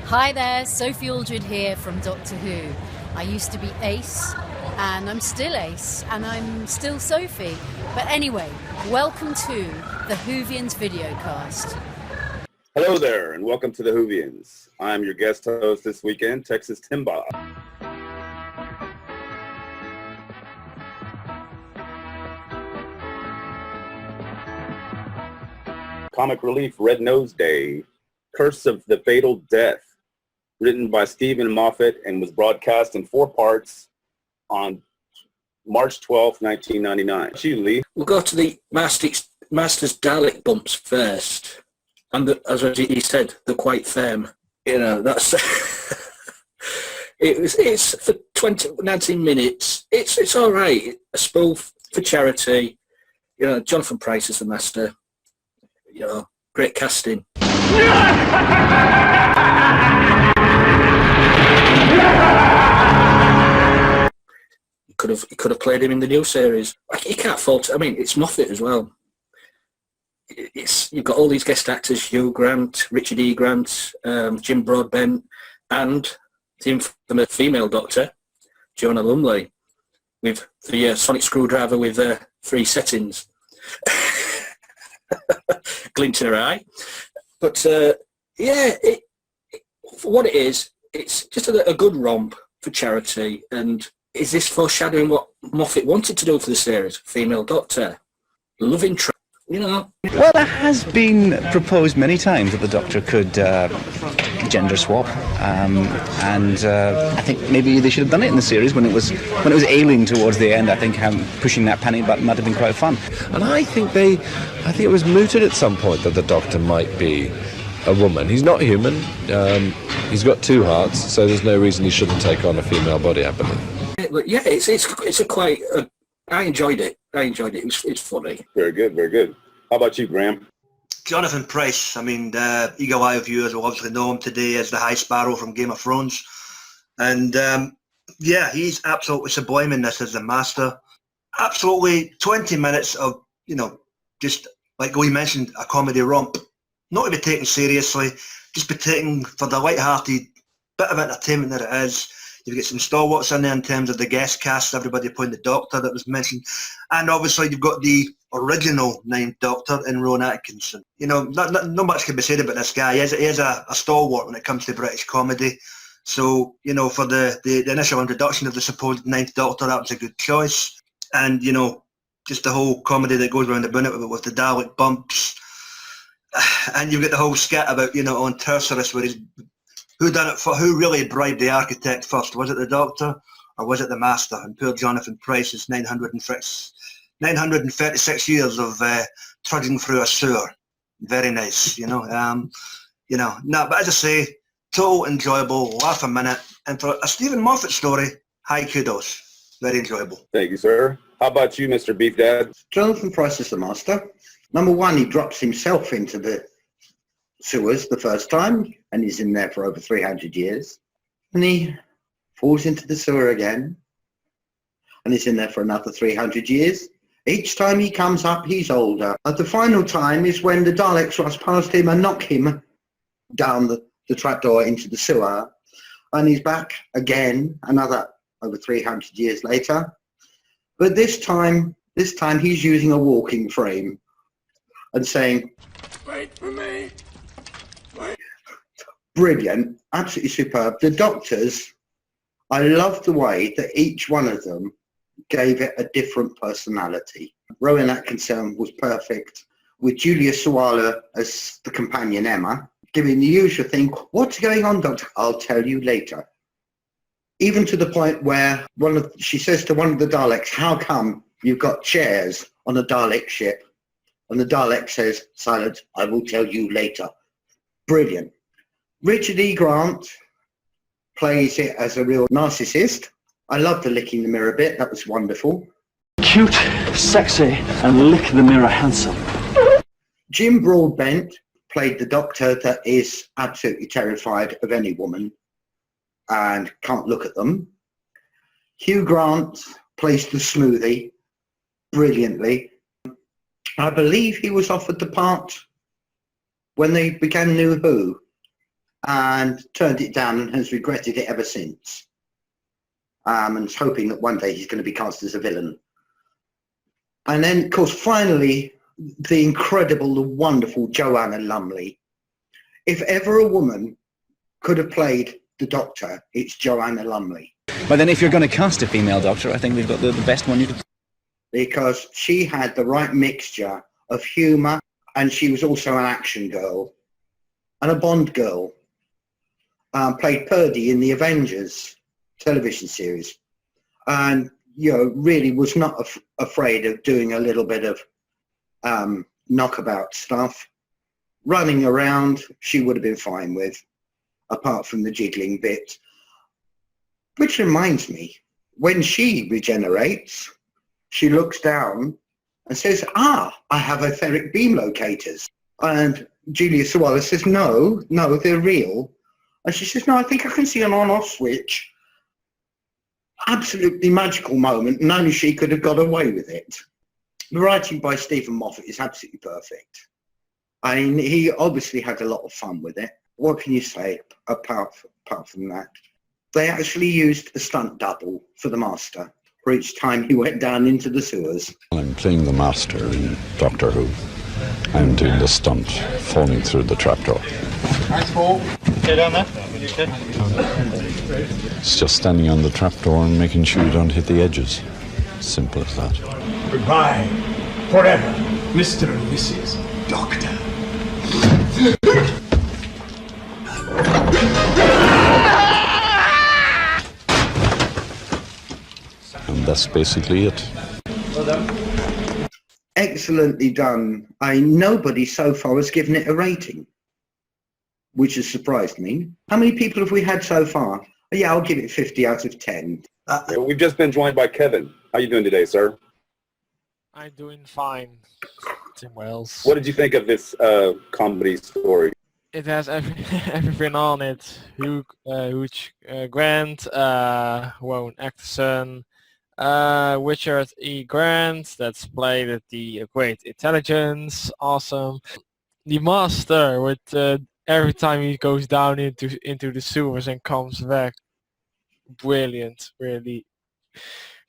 Hi there, Sophie Aldred here from Doctor Who. I used to be Ace, and I'm still Ace, and I'm still Sophie. But anyway, welcome to the Whovians videocast. Hello there, and welcome to the Whovians. I'm your guest host this weekend, Texas Timba. Comic relief Red Nose Day, Curse of the Fatal Death, written by Stephen Moffat and was broadcast in 4 parts on March 12th, 1999. Lee. We'll go to the Master's Dalek bumps first. And as he said, they're quite firm. You know, that's... it's for 19 minutes. It's all right. A spoof for charity. You know, Jonathan Pryce is the Master. You know, great casting. You could have played him in the new series. You can't fault. I mean, it's Moffat as well. You've got all these guest actors: Hugh Grant, Richard E. Grant, Jim Broadbent, and the infamous female Doctor, Jonah Lumley, with the sonic screwdriver with 3 settings. Glint in her eye. But for what it is, it's just a good romp for charity. And is this foreshadowing what Moffat wanted to do for the series? Female Doctor, loving you know. Well, it has been proposed many times that the Doctor could gender swap, and I think maybe they should have done it in the series when it was ailing towards the end. I think pushing that panic button might have been quite fun. And I think it was mooted at some point that the Doctor might be a woman. He's not human. He's got 2 hearts, so there's no reason he shouldn't take on a female body, I believe. But yeah, it's a quite. I enjoyed it. It's funny. Very good, very good. How about you, Graham? Jonathan Pryce. I mean, Eagle Eye viewers will obviously know him today as the High Sparrow from Game of Thrones. And he's absolutely sublime in this as the Master. Absolutely 20 minutes of, you know, just like we mentioned, a comedy romp. Not to be taken seriously, just be taken for the light-hearted bit of entertainment that it is. You get some stalwarts in there in terms of the guest cast, everybody playing the Doctor that was mentioned. And obviously you've got the original 9th Doctor in Rowan Atkinson. You know, not much can be said about this guy. He is a stalwart when it comes to British comedy. So, you know, for the initial introduction of the supposed 9th Doctor, that was a good choice. And, you know, just the whole comedy that goes around the bonnet with the Dalek bumps. And you've got the whole skit about, you know, on Tercerus where he's who really bribed the architect first? Was it the Doctor or was it the Master? And poor Jonathan Pryce's 936 years of trudging through a sewer. Very nice, you know. But as I say, total enjoyable, laugh a minute. And for a Stephen Moffat story, high kudos. Very enjoyable. Thank you, sir. How about you, Mr. Beef Dad? Jonathan Pryce is the Master. Number 1, he drops himself into the sewers the first time, and he's in there for over 300 years. And he falls into the sewer again, and he's in there for another 300 years. Each time he comes up, he's older. At the final time is when the Daleks rush past him and knock him down the trapdoor into the sewer, and he's back again, another over 300 years later. But this time he's using a walking frame and saying, "Wait for me." Brilliant, absolutely superb. The Doctors, I love the way that each one of them gave it a different personality. Rowan Atkinson was perfect, with Julia Sawalha as the companion Emma, giving the usual thing, "What's going on, Doctor? I'll tell you later." Even to the point where she says to one of the Daleks, "How come you've got chairs on a Dalek ship?" And the Dalek says, "Silence, I will tell you later." Brilliant. Richard E. Grant plays it as a real narcissist. I love the licking the mirror bit. That was wonderful. Cute, sexy, and lick the mirror handsome. Jim Broadbent played the Doctor that is absolutely terrified of any woman and can't look at them. Hugh Grant plays the smoothie brilliantly. I believe he was offered the part when they began New Who. and turned it down and has regretted it ever since. And is hoping that one day he's going to be cast as a villain. And then, of course, finally, the incredible, the wonderful Joanna Lumley. If ever a woman could have played the Doctor, it's Joanna Lumley. But then if you're going to cast a female Doctor, I think we've got the best one you could... Because she had the right mixture of humour, and she was also an action girl and a Bond girl. Played Purdy in the Avengers television series, and really was not afraid of doing a little bit of knockabout stuff. Running around, she would have been fine with, apart from the jiggling bit. Which reminds me, when she regenerates, she looks down and says, I have etheric beam locators. And Julia Sawalha says, no, they're real. And she says, no, I think I can see an on-off switch. Absolutely magical moment, and only she could have got away with it. The writing by Stephen Moffat is absolutely perfect. I mean, he obviously had a lot of fun with it. What can you say apart from that? They actually used a stunt double for the Master for each time he went down into the sewers. I'm playing the Master in Doctor Who. I'm doing the stunt, falling through the trapdoor. Nice ball. Okay, down there. Okay. It's just standing on the trapdoor and making sure you don't hit the edges. Simple as that. Goodbye, forever, Mr. and Mrs. Doctor. And that's basically it. Well done. Excellently done. Nobody so far has given it a rating, which has surprised me. How many people have we had so far? Yeah, I'll give it 50 out of 10. We've just been joined by Kevin. How you doing today, sir? I'm doing fine, Tim Wells. What did you think of this comedy story? It has everything on it. Hugh Grant, Rowan Atkinson, Richard E. Grant, that's played at the Great Intelligence, awesome. The Master with every time he goes down into the sewers and comes back, brilliant, really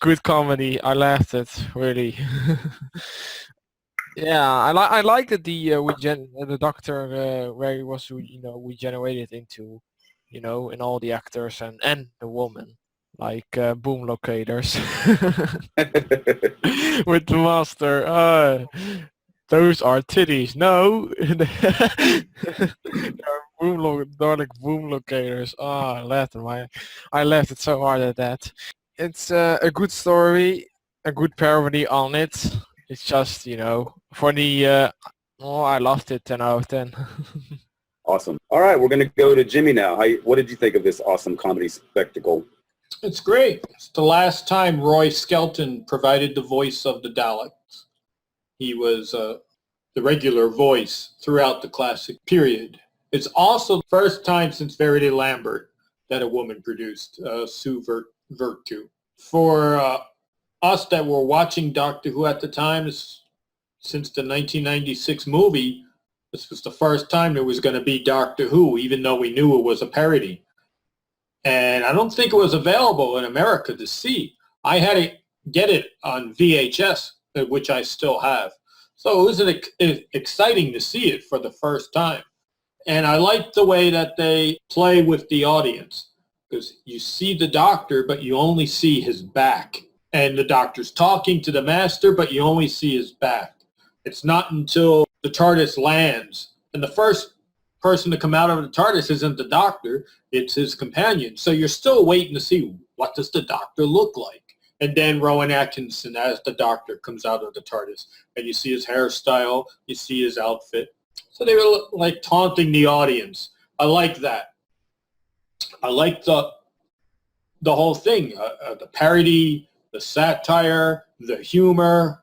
good comedy. I laughed it really. Yeah, I like that the Doctor where he was regenerated into, in all the actors and the woman, like boom locators with the Master. Those are titties. No, they're like boom locators. I laughed I laughed it so hard at that. It's a good story, a good parody on it. It's just, for the, I loved it, 10 out of 10. Awesome. All right, we're going to go to Jimmy now. What did you think of this awesome comedy spectacle? It's great. It's the last time Roy Skelton provided the voice of the Daleks. He was the regular voice throughout the classic period. It's also the first time since Verity Lambert that a woman produced Sue Vertu. For us that were watching Doctor Who at the time, since the 1996 movie, this was the first time there was going to be Doctor Who, even though we knew it was a parody. And I don't think it was available in America to see. I had to get it on VHS, which I still have. So it was exciting to see it for the first time. And I like the way that they play with the audience, because you see the Doctor, but you only see his back. And the Doctor's talking to the Master, but you only see his back. It's not until the TARDIS lands, and the first person to come out of the TARDIS isn't the Doctor, it's his companion. So you're still waiting to see, what does the Doctor look like? And then Rowan Atkinson as the Doctor comes out of the TARDIS, and you see his hairstyle, you see his outfit. So they were like taunting the audience. I like that. I like the whole thing, the parody, the satire, the humor.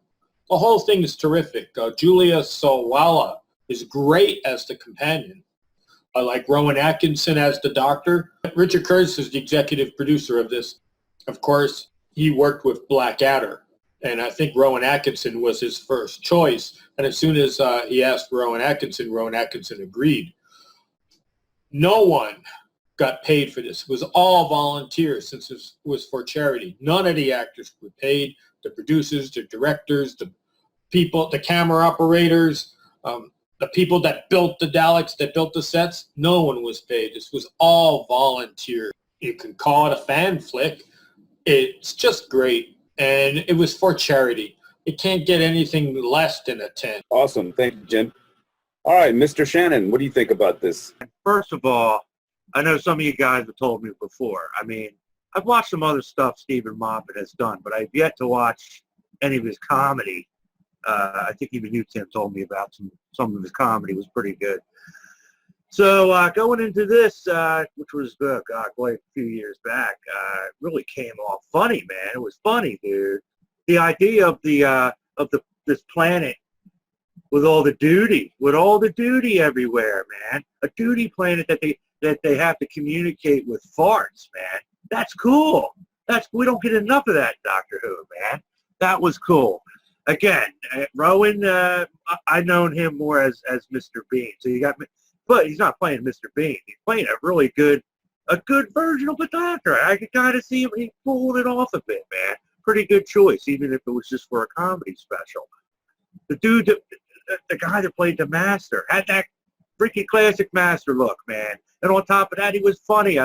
The whole thing is terrific. Julia Sawalha is great as the companion. I like Rowan Atkinson as the Doctor. Richard Curtis is the executive producer of this. Of course, he worked with Blackadder, and I think Rowan Atkinson was his first choice. And as soon as he asked Rowan Atkinson agreed. No one got paid for this. It was all volunteers since it was for charity. None of the actors were paid. The producers, the directors, the people, the camera operators, the people that built the Daleks, that built the sets, no one was paid. This was all volunteer. You can call it a fan flick. It's just great. And it was for charity. It can't get anything less than a 10. Awesome. Thank you, Jim. All right, Mr. Shannon, what do you think about this? First of all, I know some of you guys have told me before. I mean, I've watched some other stuff Stephen Moffat has done, but I've yet to watch any of his comedy. I think even you, Tim, told me about some of his comedy was pretty good. So going into this, which was, quite a few years back, really came off funny, man. It was funny, dude. The idea of this planet with all the duty everywhere, man. A duty planet that they have to communicate with farts, man. That's cool. We don't get enough of that in Doctor Who, man. That was cool. Again, Rowan, I've known him more as Mr. Bean. So you got, but he's not playing Mr. Bean. He's playing a good version of the Doctor. I could kind of see him. He pulled it off a bit, man. Pretty good choice, even if it was just for a comedy special. The dude, the guy that played the Master, had that freaking classic Master look, man. And on top of that, he was funny.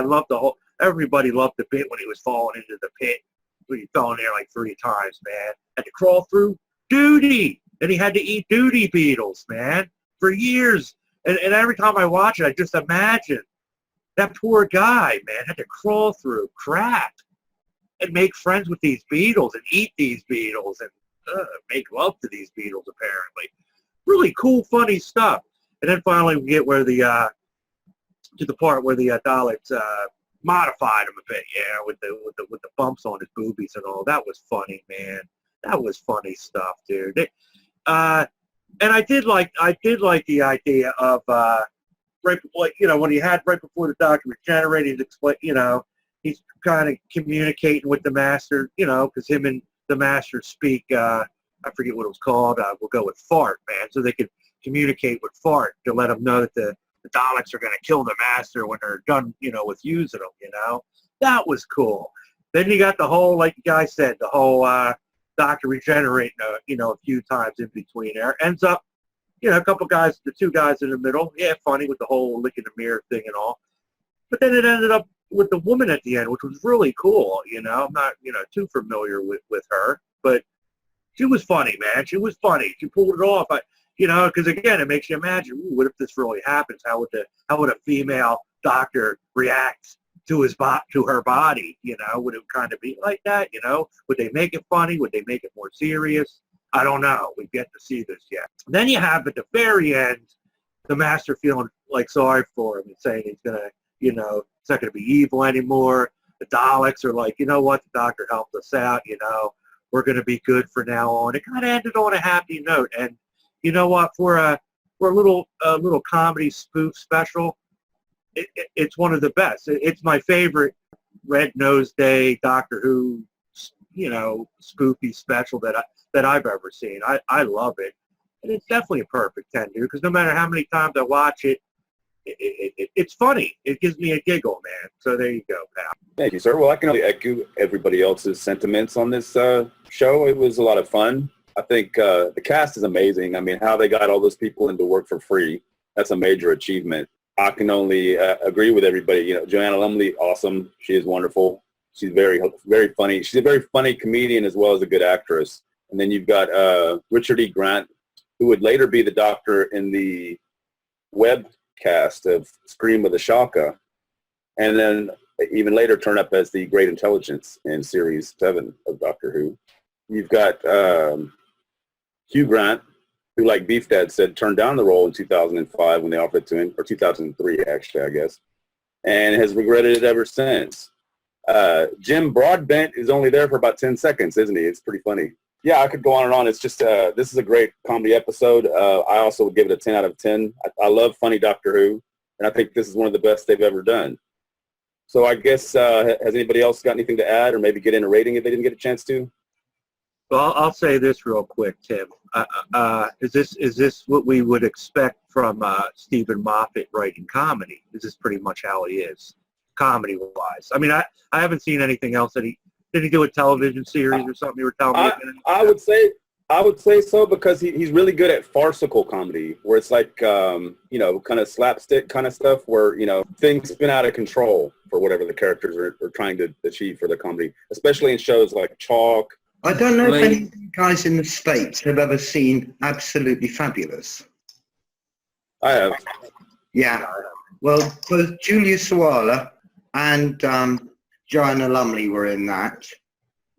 Everybody loved the bit when he was falling into the pit. When he fell in there like 3 times, man. Had to crawl through duty. And he had to eat duty beetles, man, for years. And every time I watch it, I just imagine that poor guy, man, had to crawl through crap and make friends with these beetles and eat these beetles and make love to these beetles, apparently. Really cool, funny stuff. And then finally we get where to the part where the Daleks modified him a bit, yeah, with the bumps on his boobies and all. That was funny, man. That was funny stuff, dude. And I did like the idea of right before the Doctor regenerated, he's kind of communicating with the Master, because him and the Master speak. I forget what it was called. We'll go with fart, man. So they could communicate with fart to let them know that the Daleks are going to kill the Master when they're done, with using them. That was cool. Then you got the whole, like the guy said, the whole Doctor regenerating, a few times in between there. Ends up, a couple guys, the 2 guys in the middle. Yeah, funny with the whole licking the mirror thing and all. But then it ended up with the woman at the end, which was really cool. I'm not, too familiar with her, but she was funny, man. She was funny. She pulled it off. Because again, it makes you imagine, what if this really happens? How would a female Doctor react to her body? Would it kind of be like that? Would they make it funny? Would they make it more serious? I don't know. We've yet to see this yet. Then you have at the very end, the Master feeling like sorry for him and saying he's gonna, it's not gonna be evil anymore. The Daleks are like, you know what? The Doctor helped us out. We're gonna be good for now on. It kind of ended on a happy note. And you know what? For a little comedy spoof special, it's one of the best. It's my favorite Red Nose Day Doctor Who, spoofy special that I've ever seen. I love it, and it's definitely a perfect 10, dude. Because no matter how many times I watch it, it's funny. It gives me a giggle, man. So there you go, pal. Thank you, sir. Well, I can only echo everybody else's sentiments on this show. It was a lot of fun. I think the cast is amazing. I mean, how they got all those people into work for free, that's a major achievement. I can only agree with everybody. Joanna Lumley, awesome. She is wonderful. She's very, very funny. She's a very funny comedian as well as a good actress. And then you've got Richard E. Grant, who would later be the Doctor in the webcast of Scream of the Shaka, and then even later turn up as the Great Intelligence in Series 7 of Doctor Who. You've got Hugh Grant, who, like Beef Dad said, turned down the role in 2005 when they offered it to him, or 2003 actually, I guess, and has regretted it ever since. Jim Broadbent is only there for about 10 seconds, isn't he? It's pretty funny. Yeah, I could go on and on. It's just, this is a great comedy episode. I also would give it a 10 out of 10. I love funny Doctor Who, and I think this is one of the best they've ever done. So I guess, has anybody else got anything to add or maybe get in a rating if they didn't get a chance to? Well, I'll say this real quick, Tim. Is this what we would expect from Stephen Moffat writing comedy? Is this pretty much how he is, comedy-wise? I mean, I haven't seen anything else that did he do a television series or something? You were telling me. I would say so, because he's really good at farcical comedy, where it's like kind of slapstick kind of stuff, where things spin out of control for whatever the characters are trying to achieve for the comedy, especially in shows like Chalk. I don't know if any of you guys in the States have ever seen Absolutely Fabulous. I have. Yeah. Well, both Julia Sawalha and Joanna Lumley were in that.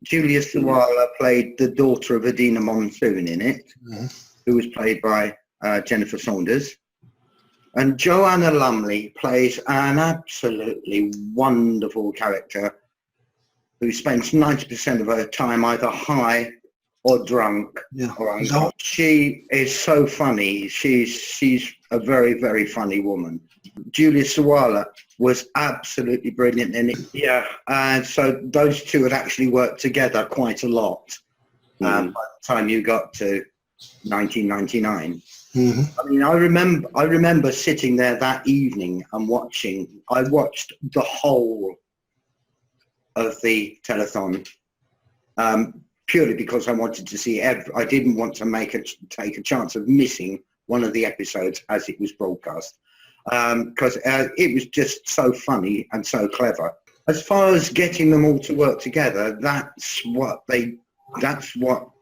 Julia Sawalha played the daughter of Adina Monsoon in it, who was played by Jennifer Saunders. And Joanna Lumley plays an absolutely wonderful character who spends 90% of her time either high or drunk. Yeah. Or unconscious. She is so funny. She's a very, very funny woman. Julia Sawalha was absolutely brilliant in it. Yeah, and so those two had actually worked together quite a lot by the time you got to 1999. I mean, I remember sitting there that evening and I watched the whole of the telethon, purely because I wanted to see I didn't want to take a chance of missing one of the episodes as it was broadcast, because it was just so funny and so clever. As far as getting them all to work together, that's what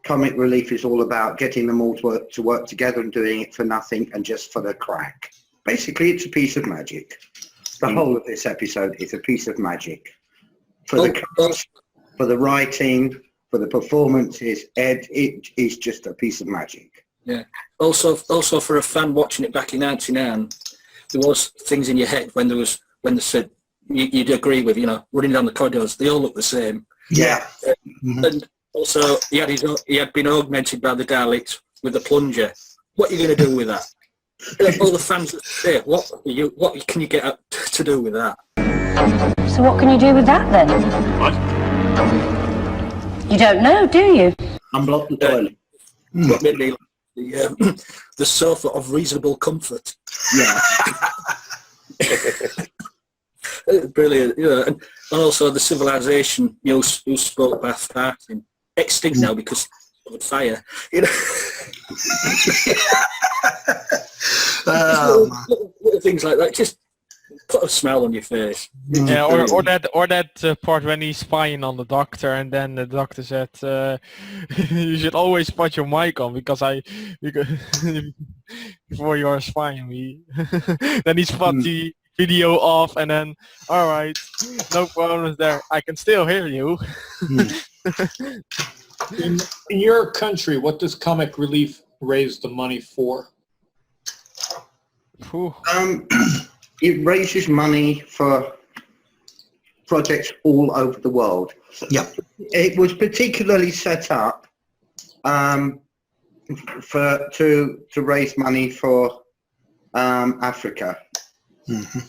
Comic Relief is all about, getting them all to work together and doing it for nothing and just for the crack. Basically, it's a piece of magic. The whole of this episode is a piece of magic. For the cast, for the writing, for the performances, it is just a piece of magic. Yeah. Also for a fan watching it back in '99, there was things in your head when they said you'd agree with, running down the corridors, they all look the same. Yeah. And also he had been augmented by the Daleks with the plunger. What are you going to do with that? All the fans that say, what can you get up to do with that? So what can you do with that then? What? You don't know, do you? Unblock the toilet. What made me the sofa of reasonable comfort. Yeah. Brilliant. And also the civilization who spoke by farting. Extinct now because of fire. Little things like that. Just put a smile on your face. Yeah, or that part when he's spying on the doctor, and then the doctor said, "You should always put your mic on because before you are spying." Then he spot the video off, and then all right, no problems there. I can still hear you. In your country, what does Comic Relief raise the money for? It raises money for projects all over the world. Yeah. It was particularly set up to raise money for Africa. Mm-hmm.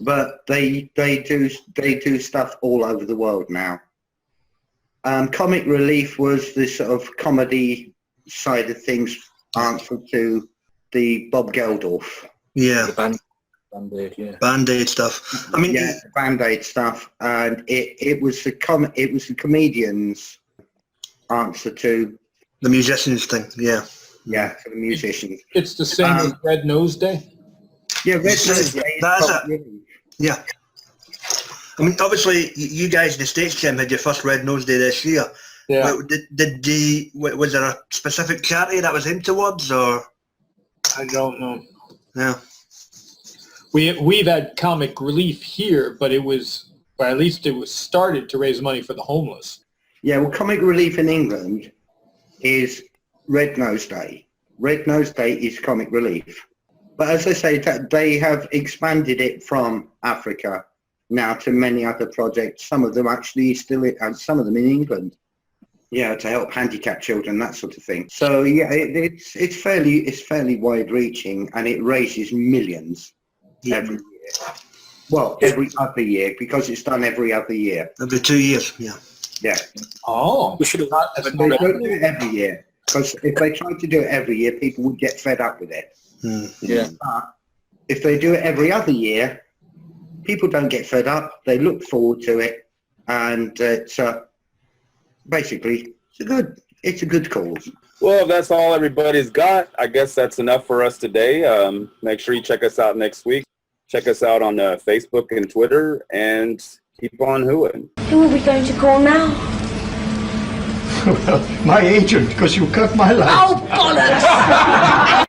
But they do stuff all over the world now. Comic Relief was the sort of comedy side of things, answer to the Bob Geldof. Yeah. The Band-Aid, yeah. Band-Aid stuff. I mean, yeah, Band-Aid stuff, and it was the comedians' answer to the musicians thing. Yeah. Yeah, for the musicians. It's the same as Red Nose Day. Yeah, Red Nose Day. Yeah. I mean, obviously, you guys in the States, Jim, had your first Red Nose Day this year. Yeah. Was there a specific charity that was aimed towards, or? I don't know. Yeah. We've had Comic Relief here, but at least it was started to raise money for the homeless. Yeah, well, Comic Relief in England is Red Nose Day. Red Nose Day is Comic Relief. But as I say, they have expanded it from Africa now to many other projects. Some of them actually some of them in England. Yeah, to help handicapped children, that sort of thing. So yeah, it's fairly wide-reaching, and it raises millions every year. Well, every other year, because it's done every other year. Every 2 years, yeah. Yeah. Oh, we should have. They don't do it every year. Because if they tried to do it every year, people would get fed up with it. Yeah. But if they do it every other year, people don't get fed up. They look forward to it, and it's basically it's a good cause. Well, if that's all everybody's got, I guess that's enough for us today. Make sure you check us out next week. Check us out on Facebook and Twitter, and keep on hooing. Who are we going to call now? Well, my agent, because you cut my life. Oh, bollocks!